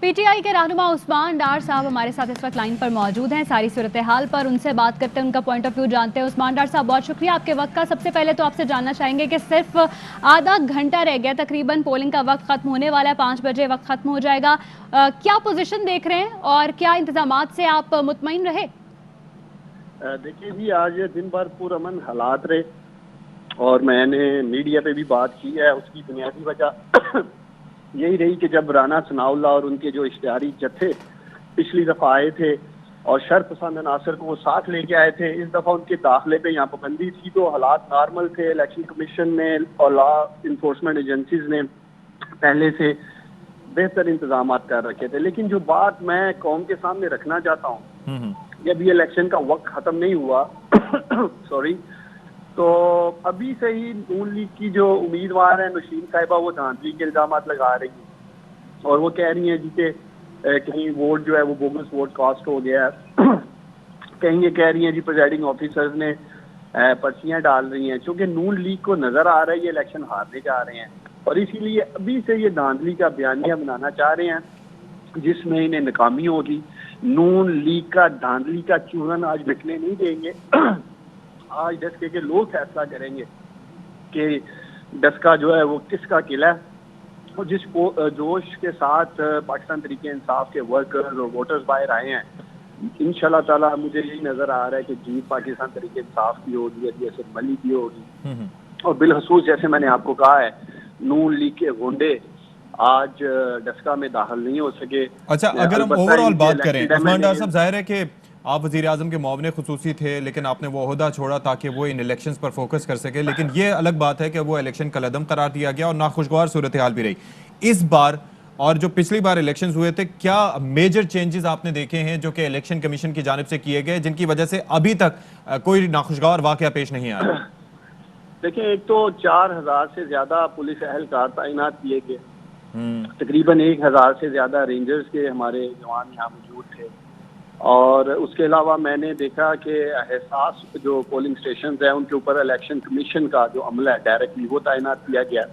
PTI के रहनुमा उस्मान डार साहब हमारे साथ इस वक्त लाइन पर मौजूद हैं। सारी सूरत हाल पर उनसे बात करते हैं, उनका पॉइंट ऑफ व्यू जानते हैं। उस्मान डार साहब, बहुत शुक्रिया आपके वक्त का। सबसे पहले तो आपसे जानना चाहेंगे कि सिर्फ आधा घंटा रह गया, तकरीबन पोलिंग का वक्त खत्म होने वाला है, 5 बजे वक्त खत्म हो जाएगा। क्या पोजीशन देख रहे हैं और क्या इंतजामात से आप मुतमईन रहे? देखिए जी, आज दिन भर पुरअमन हालात रहे और मैंने मीडिया पे भी बात की है। उसकी बुनियादी वजह यही रही कि जब राना सनाउल्ला और उनके जो इश्तिहारी जत्थे पिछली दफा आए थे और शर पसंद अनासर को वो साथ लेके आए थे, इस दफा उनके दाखिले पे यहाँ पाबंदी थी, तो हालात नॉर्मल थे। इलेक्शन कमीशन ने और लॉ इन्फोर्समेंट एजेंसीज ने पहले से बेहतर इंतजाम कर रखे थे। लेकिन जो बात मैं कौम के सामने रखना चाहता हूँ, जब ये इलेक्शन का वक्त खत्म नहीं हुआ सॉरी, तो अभी से ही नून लीग की जो उम्मीदवार है नौशीन साहिबा, वो धांधली के इल्जाम लगा रही हैं और वो कह रही हैं जी कि कहीं वोट जो है वो बोगस वोट कास्ट हो गया है। कहीं ये कह रही हैं जी प्रिजाइडिंग ऑफिसर्स ने पर्चियां डाल रही हैं, क्योंकि नून लीग को नजर आ रहा है ये इलेक्शन हारने जा रहे हैं और इसीलिए अभी से ये धांधली का बयानिया बनाना चाह रहे हैं जिसमें इन्हें नाकामी होगी। नून लीग का धांधली का चूरन आज बिकने नहीं देंगे। आज डस्के के लोग फैसला करेंगे कि डस्का जो है वो किसका किला है और जिस जोश के साथ पाकिस्तान तरीके इंसाफ के वर्कर्स और वोटर्स बाहर आए हैं, इंशाल्लाह ताला मुझे यही नजर आ रहा है कि जीत पाकिस्तान तरीके इंसाफ की होगी, जैसे मली की होगी। और बिलखसूस जैसे मैंने आपको कहा है, नून लीग के गुंडे आज डस्का में दाखिल नहीं हो सके। अच्छा, अगर हम ओवरऑल बात करें उस्मान डार साहब, जाहिर है कि आप वज़ीर आज़म के मुआविन खुसूसी थे, लेकिन आपने वो ओहदा छोड़ा ताकि वो इन इलेक्शंस पर फोकस कर सके। लेकिन ये अलग बात है कि वो इलेक्शन कलअदम करार दिया गया और नाखुशगवार सूरत हाल भी रही इस बार। और जो पिछली बार इलेक्शंस हुए थे, क्या मेजर चेंजेस आपने देखे हैं जो कि इलेक्शन कमीशन की जानिब से किए गए, जिनकी वजह से अभी तक कोई नाखुशगवार वाकया पेश नहीं आया? देखिए, एक तो 4000 से ज्यादा पुलिस एहलकार तैनात किए गए, तकरीबन 1000 से ज्यादा रेंजर्स के हमारे जवान यहाँ मौजूद थे। और उसके अलावा मैंने देखा कि एहसास जो पोलिंग स्टेशन हैं उनके ऊपर इलेक्शन कमीशन का जो अमला है डायरेक्टली वो तैनात किया गया।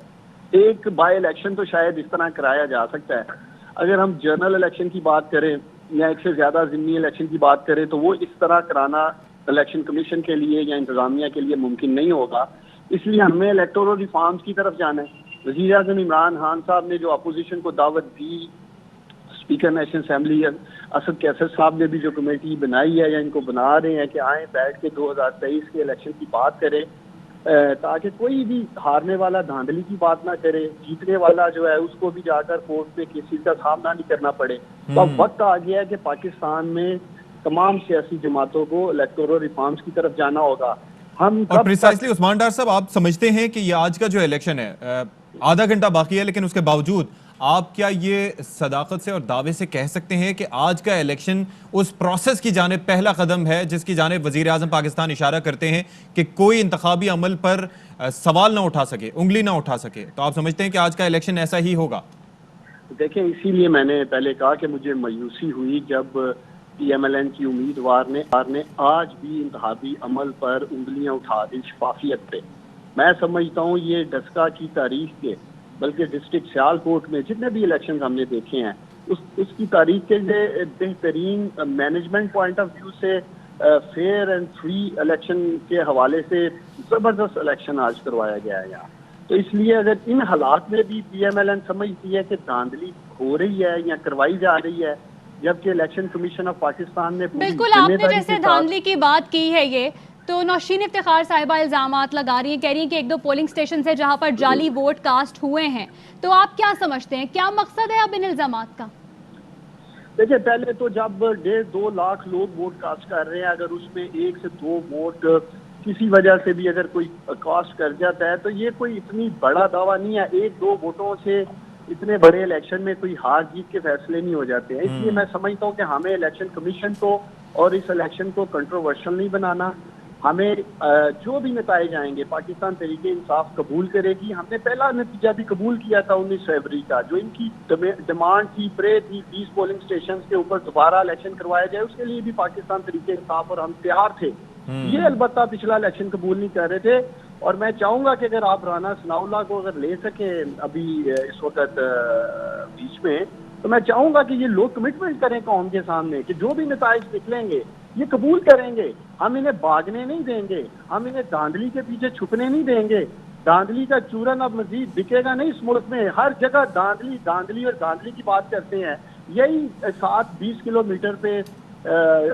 एक बाई इलेक्शन तो शायद इस तरह कराया जा सकता है। अगर हम जनरल इलेक्शन की बात करें या एक से ज्यादा ज़िमनी इलेक्शन की बात करें तो वो इस तरह कराना इलेक्शन कमीशन के लिए या इंतजामिया के लिए मुमकिन नहीं होगा। इसलिए हमें इलेक्टोरल रिफॉर्म्स की तरफ जाना है। वज़ीर आज़म इमरान खान साहब ने जो अपोजिशन को दावत दी, speaker national assembly Asad Qaiser साहब ने भी जो कमेटी बनाई है या इनको बना रहे हैं कि आए बैठ के 2023 के इलेक्शन की बात करें, ताकि कोई भी हारने वाला धांधली की बात ना करे, जीतने वाला जो है उसको भी जाकर कोर्ट में केसेस का सामना नहीं करना पड़े। तो अब वक्त आ गया है कि पाकिस्तान में तमाम सियासी जमातों को इलेक्टोरल रिफॉर्म्स की तरफ जाना होगा। हम और प्रिसाइसली उस्मान डार साहब, आप समझते हैं कि ये आज का जो इलेक्शन है, आधा घंटा बाकी है, लेकिन उसके बावजूद आप क्या ये सदाकत से और दावे से कह सकते हैं कि आज का इलेक्शन उस प्रोसेस की जानिब पहला कदम है जिसकी जानिब वजीर आज़म पाकिस्तान इशारा करते हैं कि कोई इंतखाबी अमल पर सवाल ना उठा सके, उंगली ना उठा सके? तो आप समझते हैं कि आज का इलेक्शन ऐसा ही होगा? देखें, इसीलिए मैंने पहले कहा कि मुझे मायूसी हुई जब PMLN की उम्मीदवार ने आज भी इंतखाबी अमल पर उंगलियां उठा दी शफाफियत पे। मैं समझता हूँ ये डस्का की तारीख के, बल्कि डिस्ट्रिक्ट सियालकोट में जितने भी इलेक्शन हमने देखे हैं उसकी तारीख के लिए बेहतरीन मैनेजमेंट पॉइंट ऑफ व्यू से फेयर एंड फ्री इलेक्शन के हवाले से जबरदस्त इलेक्शन आज करवाया गया है यहाँ। तो इसलिए अगर इन हालात में भी PMLN समझती है कि धांधली हो रही है या करवाई जा रही है, जबकि इलेक्शन कमीशन ऑफ पाकिस्तान ने बिल्कुल, आपने जैसे धांधली की बात की है, ये तो नौशीन इफ्तिखार साहिबा इल्जामात लगा रही हैं, कह रही हैं कि 1-2 पोलिंग स्टेशन है जहां पर जाली वोट कास्ट हुए हैं। तो आप क्या समझते हैं, क्या मकसद है अब इन इल्जामात का? देखिए, पहले तो जब 1.5-2 लाख लोग वोट कास्ट कर रहे हैं, अगर उसमें 1 से 2 वोट किसी वजह से भी अगर कोई कास्ट कर जाता है तो ये कोई इतनी बड़ा दावा नहीं है। 1-2 वोटों से इतने बड़े इलेक्शन में कोई हार जीत के फैसले नहीं हो जाते हैं। इसलिए मैं समझता हूँ कि हमें इलेक्शन कमीशन को और इस इलेक्शन को कंट्रोवर्शियल नहीं बनाना। हमें जो भी नतीजे आएंगे पाकिस्तान तरीके इंसाफ कबूल करेगी। हमने पहला नतीजा भी कबूल किया था 19 फरवरी का, जो इनकी डिमांड थी, प्रे थी 20 पोलिंग स्टेशन के ऊपर दोबारा इलेक्शन करवाया जाए, उसके लिए भी पाकिस्तान तरीके इंसाफ और हम तैयार थे। ये अलबत्ता पिछला इलेक्शन कबूल नहीं कर रहे थे। और मैं चाहूंगा कि अगर आप राना सनाउल्लाह को अगर ले सके अभी इस वक्त बीच में, तो मैं चाहूंगा कि ये लोग कमिटमेंट करें कौम के सामने कि जो भी नताइज निकलेंगे ये कबूल करेंगे, हम इन्हें भागने नहीं देंगे, हम इन्हें धांधली के पीछे छुपने नहीं देंगे। धांधली का चूरन अब मजीद बिकेगा नहीं इस मुल्क में, हर जगह धांधली धांधली और धांधली की बात करते हैं। यही 7-20 किलोमीटर पे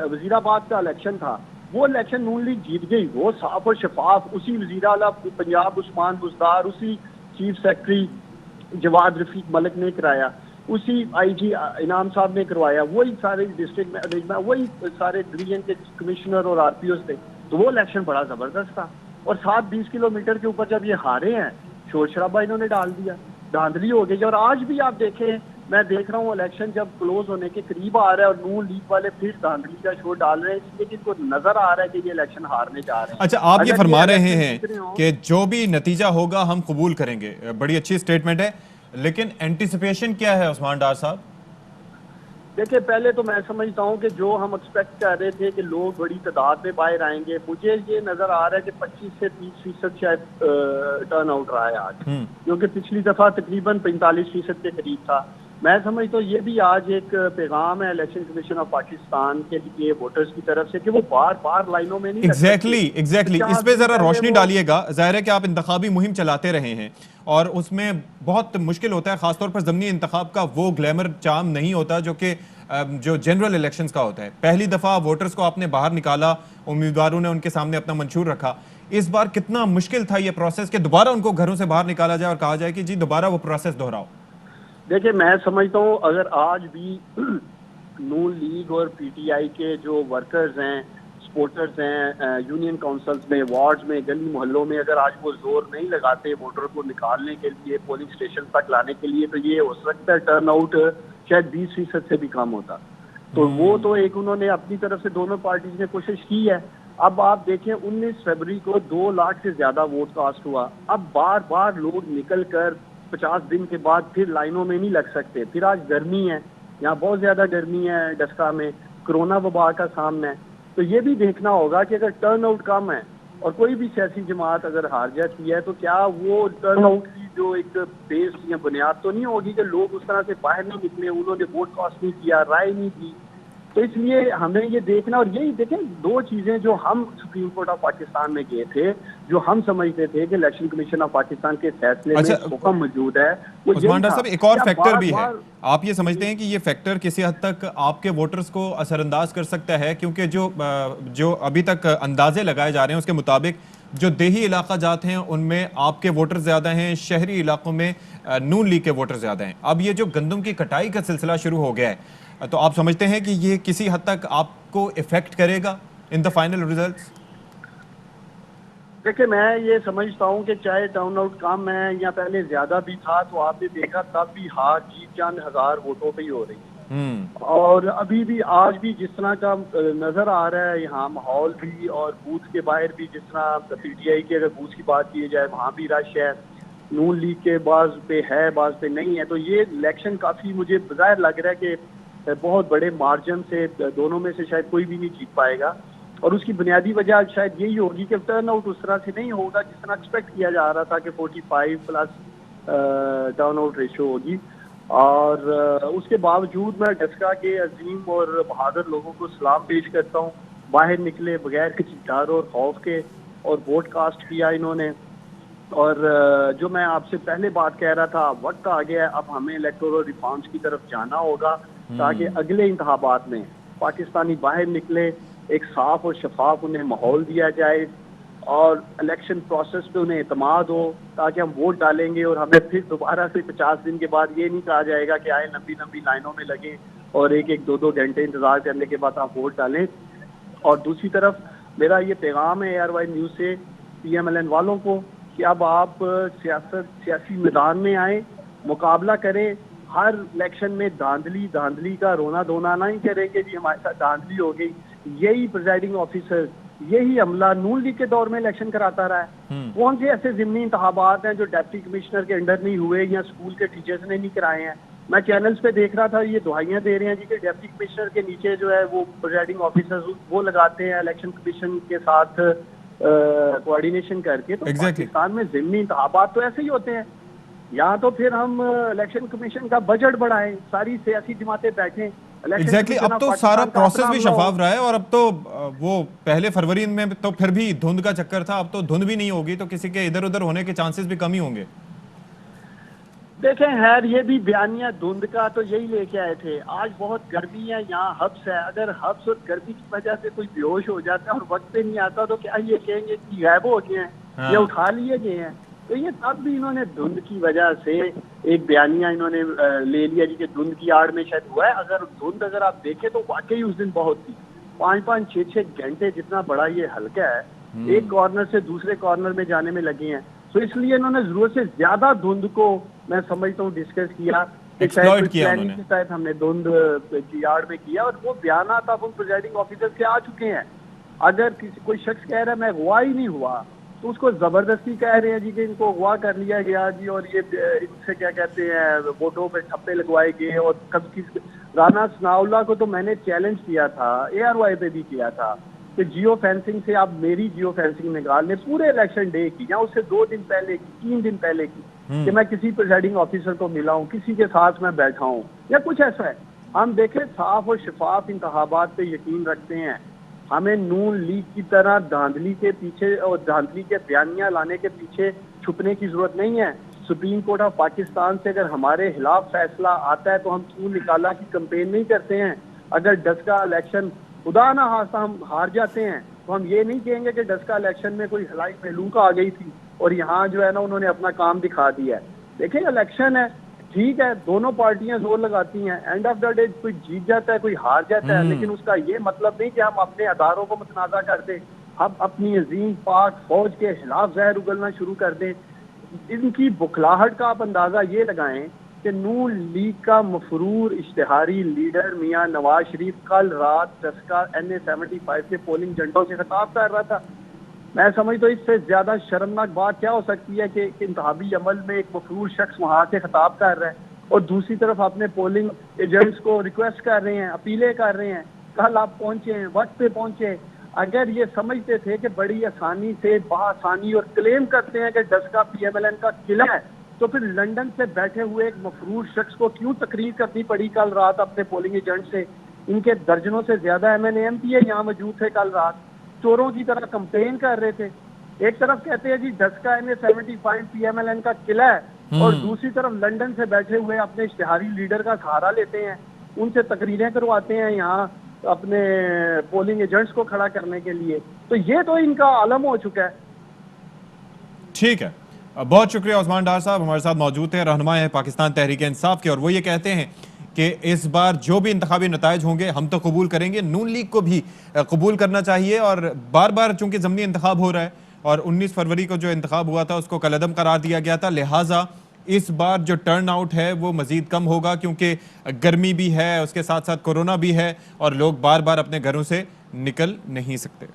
वजीराबाद का इलेक्शन था, वो इलेक्शन नून लीग जीत गई, वो साफ और शफाफ उसी वजीर आला पंजाब उस्मान बुज़दार, उसी चीफ सेक्रेटरी जवाद रफीक मलिक ने कराया, उसी IG इनाम साहब ने करवाया, वही सारे डिस्ट्रिक्ट में वही सारे डिवीजन के कमिश्नर और RPOs थे। तो वो इलेक्शन बड़ा जबरदस्त था। और 7-20 किलोमीटर के ऊपर जब ये हारे हैं, शोर शराबा इन्होंने डाल दिया, धांधली हो गई। और आज भी आप देखें, मैं देख रहा हूँ इलेक्शन जब क्लोज होने के करीब आ रहा है और नून लीग वाले फिर धांधली का शोर डाल रहे हैं, इसलिए कि इनको नजर आ रहा है कि ये इलेक्शन हारने जा रहे हैं। अच्छा, आप ये फरमा रहे हैं कि जो भी नतीजा होगा हम कबूल करेंगे, बड़ी अच्छी स्टेटमेंट है, लेकिन एंटिसिपेशन क्या है उस्मान डार साहब? देखिए, पहले तो मैं समझता हूँ कि जो हम एक्सपेक्ट कर रहे थे कि लोग बड़ी तादाद में बाहर आएंगे, मुझे ये नजर आ रहा है कि 25 से 30% शायद टर्न आउट रहा है आज, क्योंकि पिछली दफा तकरीबन 45% के करीब था। मैं समझता हूँ ये भी आज एक पैगाम है इलेक्शन कमीशन ऑफ पाकिस्तान के लिए वोटर्स की तरफ से कि वो बार बार लाइनों में नहीं एग्जैक्टली इस पे जरा रोशनी डालिएगा। जाहिर है कि आप इंतखाबी मुहिम चलाते रहे हैं और उसमें बहुत मुश्किल होता है, खासतौर पर ज़मीनी इंतखाब का वो ग्लैमर चार्म नहीं होता जो कि जो जनरल इलेक्शंस का होता है। पहली दफ़ा वोटर्स को आपने बाहर निकाला, उम्मीदवारों ने उनके सामने अपना मंशूर रखा। इस बार कितना मुश्किल था ये प्रोसेस कि दोबारा उनको घरों से बाहर निकाला जाए और कहा जाए कि जी दोबारा वो प्रोसेस दोहराओ? देखिए, मैं समझता हूँ अगर आज भी नून लीग और PTI के जो वर्कर्स हैं, सपोर्टर्स हैं, यूनियन काउंसिल्स में, वार्ड्स में, गली मोहल्लों में, अगर आज वो जोर नहीं लगाते वोटर को निकालने के लिए, पोलिंग स्टेशन तक लाने के लिए, तो ये हो सकता है टर्न आउट शायद 20% से भी कम होता। तो वो तो एक उन्होंने अपनी तरफ से दोनों पार्टीज ने कोशिश की है। अब आप देखें 19 फरवरी को 2 लाख से ज्यादा वोट कास्ट हुआ। अब बार बार लोग निकल कर 50 दिन के बाद फिर लाइनों में नहीं लग सकते। फिर आज गर्मी है, यहाँ बहुत ज्यादा गर्मी है, डस्का में कोरोना वबा का सामना है। तो ये भी देखना होगा कि अगर टर्न आउट कम है और कोई भी सियासी जमात अगर हार जाती है तो क्या वो टर्न आउट की जो एक बेस या बुनियाद तो नहीं होगी कि लोग उस तरह से बाहर नहीं निकले, उन्होंने वोट कास्ट नहीं किया, राय नहीं दी। तो इसलिए हमें ये देखना, और यही देखें दो चीजें जो हम सुप्रीम कोर्ट ऑफ पाकिस्तान में गए थे, जो हम समझते थे कि इलेक्शन कमीशन ऑफ पाकिस्तान के फैसले में हुक्म मौजूद है, वो उस्मान डार साहब एक और फैक्टर भी है। आप ये समझते हैं कि ये फैक्टर किसी हद तक आपके वोटर्स को असरअंदाज कर सकता है? क्योंकि जो अभी तक अंदाजे लगाए जा रहे हैं उसके मुताबिक जो देही इलाका जात हैं उनमें आपके वोटर ज्यादा हैं, शहरी इलाकों में नून लीग के वोटर ज्यादा हैं। अब ये जो गंदम की कटाई का सिलसिला शुरू हो गया है, तो आप समझते हैं कि ये किसी हद तक आपको इफेक्ट करेगा इन द फाइनल रिजल्ट्स? देखिए, मैं ये समझता हूँ कि चाहे टर्न आउट कम है या पहले ज्यादा भी था, तो आपने देखा तब भी हार जीत चंद हजार वोटों पे ही हो रही है। और अभी भी आज भी जिस तरह का नजर आ रहा है यहाँ माहौल भी, और बूथ के बाहर भी जिस तरह PTI की अगर बूथ की बात की जाए वहाँ भी रश है, नून लीग के बाज पे है बाज पे नहीं है। तो ये इलेक्शन काफी मुझे बाहर लग रहा है कि बहुत बड़े मार्जिन से दोनों में से शायद कोई भी नहीं जीत पाएगा। और उसकी बुनियादी वजह शायद यही होगी कि टर्न आउट उस तरह से नहीं होगा जिस तरह एक्सपेक्ट किया जा रहा था कि 45+ टर्न आउट रेशियो होगी। और उसके बावजूद मैं डस्का के अजीम और बहादुर लोगों को सलाम पेश करता हूँ, बाहर निकले बगैर किसी डर और खौफ के और वोट कास्ट किया इन्होंने। और जो मैं आपसे पहले बात कह रहा था, वक्त आ गया है अब हमें इलेक्टोरल रिफॉर्म्स की तरफ जाना होगा ताकि अगले इंतखाबात में पाकिस्तानी बाहर निकले, एक साफ और शफाफ उन्हें माहौल दिया जाए और इलेक्शन प्रोसेस पे उन्हें एतमाद हो, ताकि हम वोट डालेंगे और हमें फिर दोबारा से 50 दिन के बाद ये नहीं कहा जाएगा कि आए लंबी लंबी लाइनों में लगे और एक 2 घंटे इंतजार करने के बाद आप वोट डालें। और दूसरी तरफ मेरा ये पैगाम है ARY न्यूज़ से PMLN वालों को कि अब आप सियासी मैदान में आए, मुकाबला करें। हर इलेक्शन में धांधली का रोना धोना नहीं करेंगे जी हमारे साथ धांधली हो गई। यही प्रिजाइडिंग ऑफिसर, यही अमला नून लीग के दौर में इलेक्शन कराता रहा है। कौन से ऐसे जिमनी इंतखाबात हैं जो डिप्टी कमिश्नर के अंडर नहीं हुए या स्कूल के टीचर्स ने नहीं कराए हैं? मैं चैनल्स पे देख रहा था, ये दुहाइयां दे रहे हैं जी कि डिप्टी कमिश्नर के नीचे जो है वो प्रिजाइडिंग ऑफिसर वो लगाते हैं इलेक्शन कमीशन के साथ कोऑर्डिनेशन करके। तो पाकिस्तान में जिमनी इंतखाबात तो ऐसे ही होते हैं। या तो फिर हम इलेक्शन कमीशन का बजट बढ़ाएं, सारी सियासी जमातें बैठें। एग्जैक्टली अब तो सारा प्रोसेस भी शफाफ रहा है, और अब तो वो पहले फरवरी में तो फिर भी धुंध का चक्कर था, अब तो धुंध भी नहीं होगी, तो किसी के इधर उधर होने के चांसेस भी कम ही होंगे। देखें खैर, ये भी बयानिया धुंध का तो यही लेके आए थे। आज बहुत गर्मी है, यहाँ हब्स है, अगर हब्स और गर्मी की वजह से कोई बेहोश हो जाता है और वक्त पे नहीं आता तो क्या ये कहेंगे कि गायब हो गए हैं, हाँ। या उठा लिए गए हैं। तो ये तब भी इन्होंने धुंध की वजह से एक बयानिया इन्होंने ले लिया जी कि धुंध की आड़ में शायद हुआ है। अगर धुंध अगर आप देखें तो वाकई उस दिन बहुत थी, 5-5, 6-6 घंटे जितना बड़ा ये हल्का है, एक कॉर्नर से दूसरे कॉर्नर में जाने में लगे हैं। तो इसलिए इन्होंने जरूरत से ज्यादा धुंध को मैं समझता हूँ डिस्कस किया, एक्सप्लॉइट किया उन्होंने। के तहत हमने धुंध की आड़ में किया, और वो बयानात अब उन प्रिजाइडिंग ऑफिसर से आ चुके हैं। अगर किसी कोई शख्स कह रहा है मैं अगवा ही नहीं हुआ, तो उसको जबरदस्ती कह रहे हैं जी कि इनको अगवा कर लिया गया जी, और ये इनसे क्या कहते हैं वोटों पे ठप्पे लगवाए गए। और कब राना सनाउल्लाह को तो मैंने चैलेंज किया था, ARY पे भी किया था कि जियो फेंसिंग से आप मेरी जियो फेंसिंग निकाल लें, पूरे इलेक्शन डे की या उससे 2 दिन पहले की, 3 दिन पहले की, कि मैं किसी प्रिजाइडिंग ऑफिसर को मिला हूँ, किसी के साथ मैं बैठा हूँ या कुछ ऐसा है। हम देखें साफ और शफाफ इंतखाबात पे यकीन रखते हैं। हमें नून लीग की तरह धांधली के पीछे और धांधली के बयानिया लाने के पीछे छुपने की जरूरत नहीं है। सुप्रीम कोर्ट ऑफ पाकिस्तान से अगर हमारे खिलाफ फैसला आता है तो हम क्यों निकाला की कंपेन नहीं करते हैं। अगर 10 का इलेक्शन खुदा ना खास्ता हम हार जाते हैं तो हम ये नहीं कहेंगे कि 10 का इलेक्शन में कोई हलाई महलूका आ गई थी और यहाँ जो है ना उन्होंने अपना काम दिखा दिया है। देखिए इलेक्शन है, ठीक है, दोनों पार्टियां जोर लगाती हैं, एंड ऑफ द डे कोई जीत जाता है कोई हार जाता है, लेकिन उसका ये मतलब नहीं कि हम अपने अदारों को मुतनाज़ा कर दें, हम अपनी अजीम पाक फौज के खिलाफ जहर उगलना शुरू कर दें। इनकी बुखलाहट का आप अंदाजा ये लगाएं कि नून लीग का मफरूर इश्तिहारी लीडर मियां नवाज शरीफ कल रात 10 का NA-75 के पोलिंग एजेंटों से खिताब कर रहा था। मैं समझता हूँ इससे ज्यादा शर्मनाक बात क्या हो सकती है कि इंतखाबी अमल में एक मफरूर शख्स वहां से खिताब कर रहा है और दूसरी तरफ अपने पोलिंग एजेंट्स को रिक्वेस्ट कर रहे हैं, अपीलें कर रहे हैं, कल आप पहुंचे हैं, वक्त पे पहुंचे। अगर ये समझते थे कि बड़ी आसानी से बआसानी और क्लेम करते हैं कि 10 का PMLN का किला है, तो फिर लंदन से बैठे हुए एक मफरूर शख्स को क्यों तकरीर करनी पड़ी कल रात अपने पोलिंग एजेंट से। इनके दर्जनों से ज्यादा MNA MPA यहाँ मौजूद थे कल रात, चोरों की तरह कंप्लेन कर रहे थे। एक तरफ कहते हैं जी 10 का NA-75 PMLN का किला है और दूसरी तरफ लंदन से बैठे हुए अपने इश्तिहारी लीडर का सहारा लेते हैं, उनसे तकरीरें करवाते हैं यहाँ अपने पोलिंग एजेंट्स को खड़ा करने के लिए। तो ये तो इनका आलम हो चुका है। ठीक है, बहुत शुक्रिया उस्मान डार साहब, हमारे साथ मौजूद थे, रहनुमा है पाकिस्तान तहरीक इंसाफ के, और वो ये कहते हैं कि इस बार जो भी इंतखाबी नताइज होंगे हम तो कबूल करेंगे, नून लीग को भी कबूल करना चाहिए। और बार बार चूंकि ज़मनी इंतखाब हो रहा है और 19 फरवरी को जो इंतखाब हुआ था उसको कलअदम करार दिया गया था, लिहाजा इस बार जो टर्न आउट है वो मज़ीद कम होगा, क्योंकि गर्मी भी है, उसके साथ साथ कोरोना भी है और लोग बार बार अपने घरों से निकल नहीं सकते।